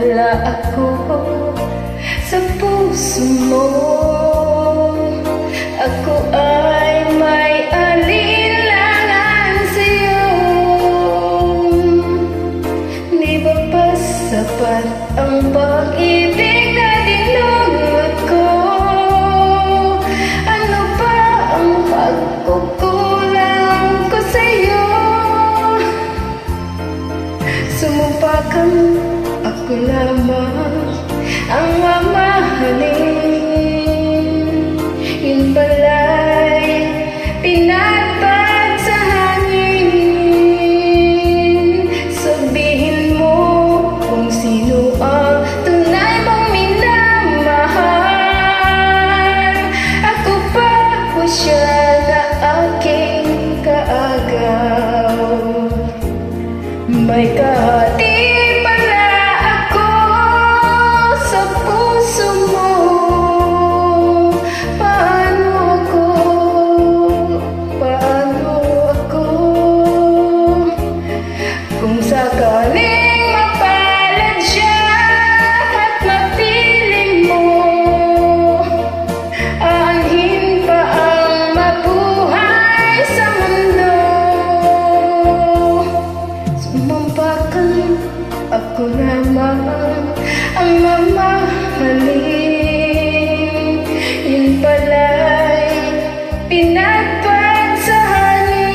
wala ako sa puso mo. Ako ay may alinlangan sa'yo. Di ba pa sapat ang pag-ibig na dinulot ko? Ano pa ang pagkukulang ko sa'yo? Sumumpakan, ako lamang ang mamahalin. Yun pala'y pinatpad sa hangin. Sabihin mo kung sino ang tunay mong minamahal. Ako pa o siya na aking kaagaw? May kahati pala ako sa puso mo. Paano ako kung sakaling mapalad siya at mapili mo? Aanhin pa ang mabuhay sa mundo. Sumampakan, ako lamang ang mamahalin. Yun pala'y pinatpad sa hangin.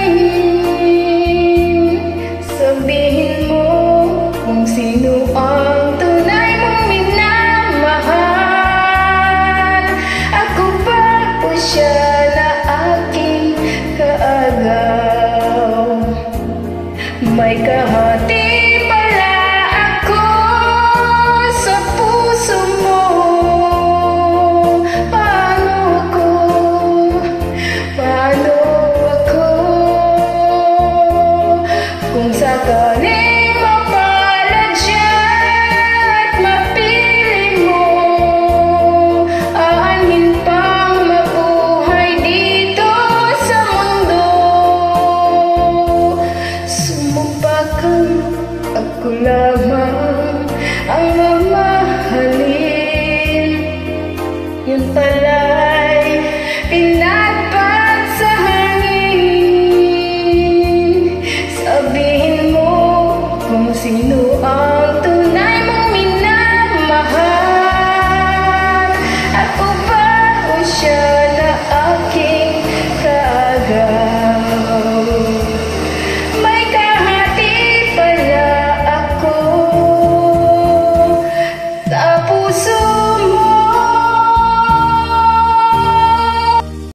Sabihin mo kung sino ang tunay mong minamahal. Ako pa o siya na aking kaagaw? May kahati pala ako sa puso mo. Paano ako kung sakaling mapalad siya at mapili mo? Aanhin pang mabuhay dito sa mundo. Sumumpakan, ako lamang ang mamahalin. Yun pala'y